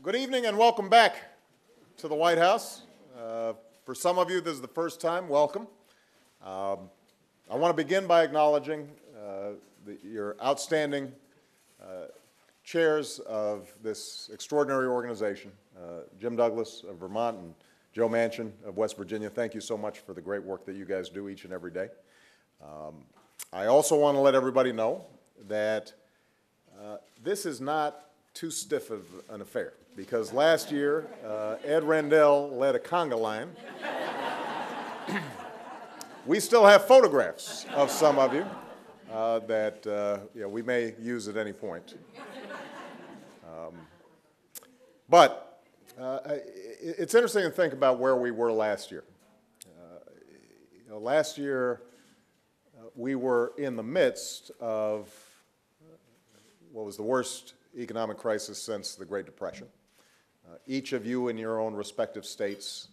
Good evening and welcome back to the White House. For some of you, this is the first time. Welcome. I want to begin by acknowledging your outstanding chairs of this extraordinary organization, Jim Douglas of Vermont and Joe Manchin of West Virginia. Thank you so much for the great work that you guys do each and every day. I also want to let everybody know that this is not too stiff of an affair, because last year Ed Rendell led a conga line. We still have photographs of some of you that we may use at any point. But it's interesting to think about where we were last year. Last year we were in the midst of what was the worst economic crisis since the Great Depression. Each of you in your own respective states,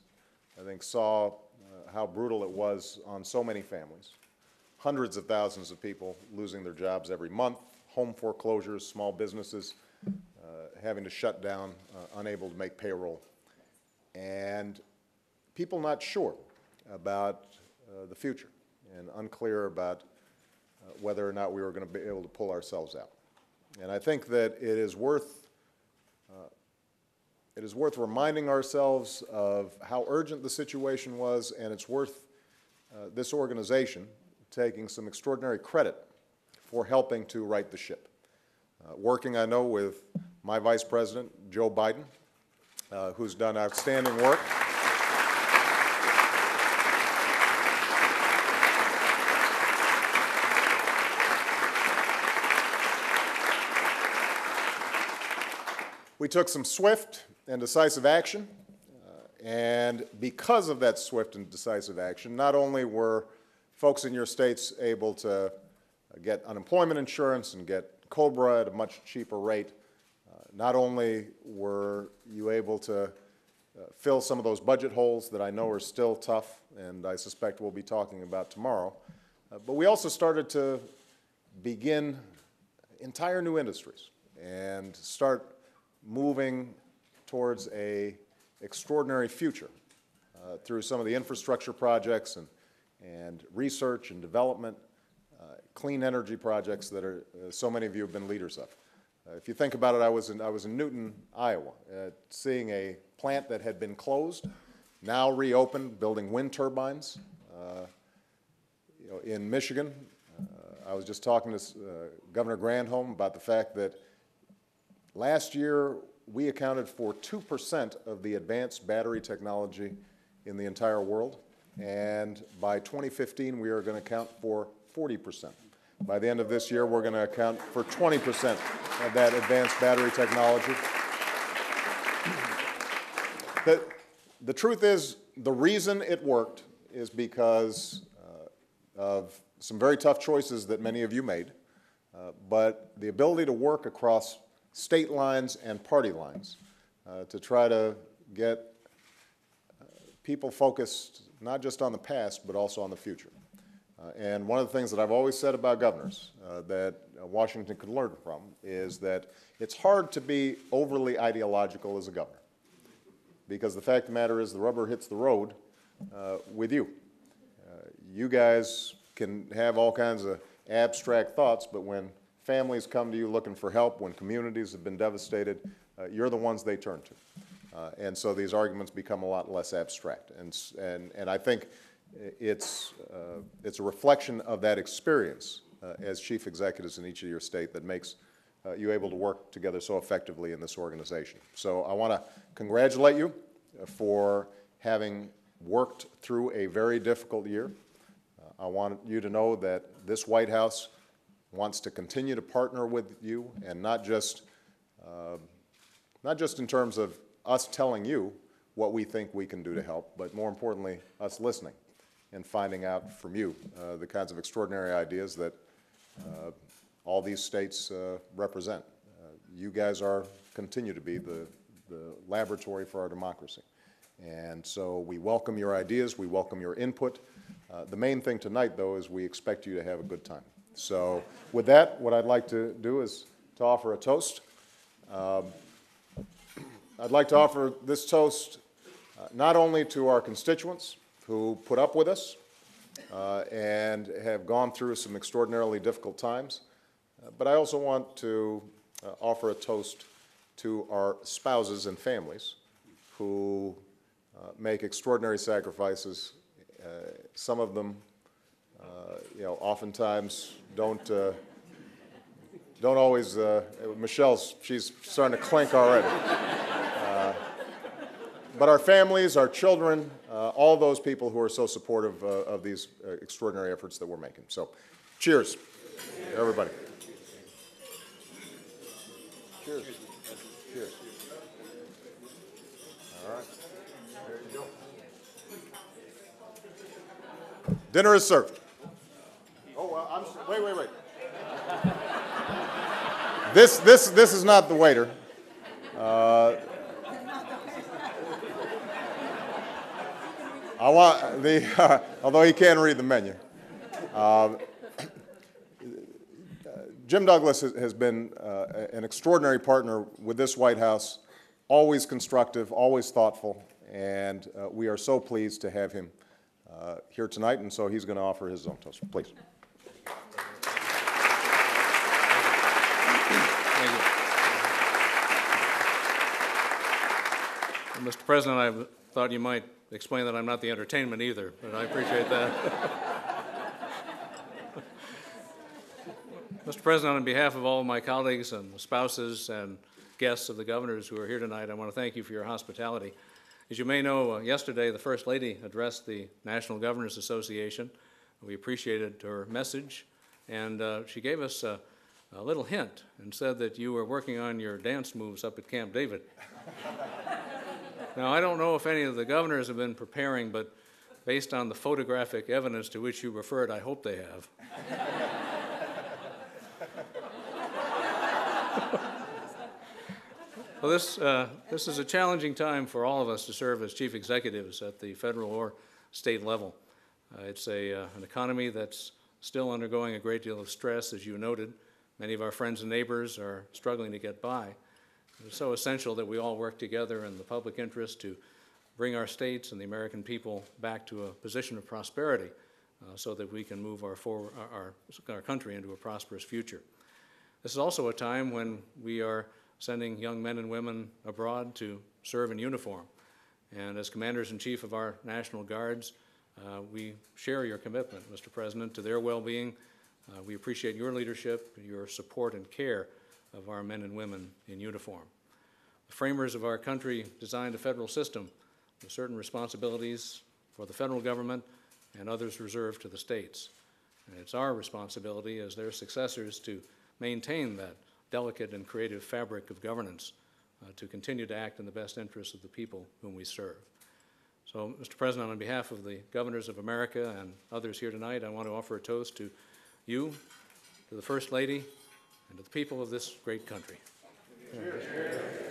I think, saw how brutal it was on so many families. Hundreds of thousands of people losing their jobs every month, home foreclosures, small businesses having to shut down, unable to make payroll, and people not sure about the future and unclear about whether or not we were going to be able to pull ourselves out. And I think that it is worth reminding ourselves of how urgent the situation was, and it's worth this organization taking some extraordinary credit for helping to right the ship. Working, I know, with my Vice President, Joe Biden, who's done outstanding work. We took some swift and decisive action, and because of that swift and decisive action, not only were folks in your states able to get unemployment insurance and get COBRA at a much cheaper rate, not only were you able to fill some of those budget holes that I know are still tough, and I suspect we'll be talking about tomorrow, but we also started to begin entire new industries and start moving towards an extraordinary future through some of the infrastructure projects and research and development, clean energy projects that so many of you have been leaders of. If you think about it, I was in Newton, Iowa, seeing a plant that had been closed, now reopened, building wind turbines. In Michigan, I was just talking to Governor Granholm about the fact that last year, we accounted for 2% of the advanced battery technology in the entire world, and by 2015, we are going to account for 40%. By the end of this year, we're going to account for 20% of that advanced battery technology. The truth is, the reason it worked is because of some very tough choices that many of you made, but the ability to work across state lines and party lines to try to get people focused not just on the past, but also on the future. And one of the things that I've always said about governors that Washington could learn from is that it's hard to be overly ideological as a governor, because the fact of the matter is the rubber hits the road with you. You guys can have all kinds of abstract thoughts, but when families come to you looking for help, when communities have been devastated, you're the ones they turn to. And so these arguments become a lot less abstract. And I think it's a reflection of that experience as chief executives in each of your state that makes you able to work together so effectively in this organization. So I want to congratulate you for having worked through a very difficult year. I want you to know that this White House wants to continue to partner with you, and not just in terms of us telling you what we think we can do to help, but more importantly, us listening and finding out from you the kinds of extraordinary ideas that all these states represent. You guys continue to be the laboratory for our democracy. And so we welcome your ideas, we welcome your input. The main thing tonight, though, is we expect you to have a good time. So with that, what I'd like to do is to offer a toast. I'd like to offer this toast not only to our constituents who put up with us and have gone through some extraordinarily difficult times, but I also want to offer a toast to our spouses and families who make extraordinary sacrifices. Some of them, oftentimes don't always. She's starting to clink already. But our families, our children, all those people who are so supportive of these extraordinary efforts that we're making. So, cheers, everybody. Cheers. Cheers. All right. There you go. Dinner is served. Oh, well, wait. This is not the waiter. Although he can read the menu. Jim Douglas has been an extraordinary partner with this White House, always constructive, always thoughtful, and we are so pleased to have him here tonight, and so he's going to offer his own toast. Please. Thank you. Mr. President, I thought you might explain that I'm not the entertainment either, but I appreciate that. Mr. President, on behalf of all of my colleagues and the spouses and guests of the governors who are here tonight, I want to thank you for your hospitality. As you may know, yesterday the First Lady addressed the National Governors Association. We appreciated her message, and she gave us a little hint and said that you were working on your dance moves up at Camp David. Now, I don't know if any of the governors have been preparing, but based on the photographic evidence to which you referred, I hope they have. Well, this is a challenging time for all of us to serve as chief executives at the federal or state level. It's an economy that's still undergoing a great deal of stress, as you noted. Many of our friends and neighbors are struggling to get by. It's so essential that we all work together in the public interest to bring our states and the American people back to a position of prosperity so that we can move our country into a prosperous future. This is also a time when we are sending young men and women abroad to serve in uniform. And as Commanders-in-Chief of our National Guards, we share your commitment, Mr. President, to their well-being. We appreciate your leadership, your support and care of our men and women in uniform. The framers of our country designed a federal system with certain responsibilities for the federal government and others reserved to the states. And it's our responsibility as their successors to maintain that delicate and creative fabric of governance to continue to act in the best interests of the people whom we serve. So, Mr. President, on behalf of the governors of America and others here tonight, I want to offer a toast to you, to the First Lady, and to the people of this great country. Cheers.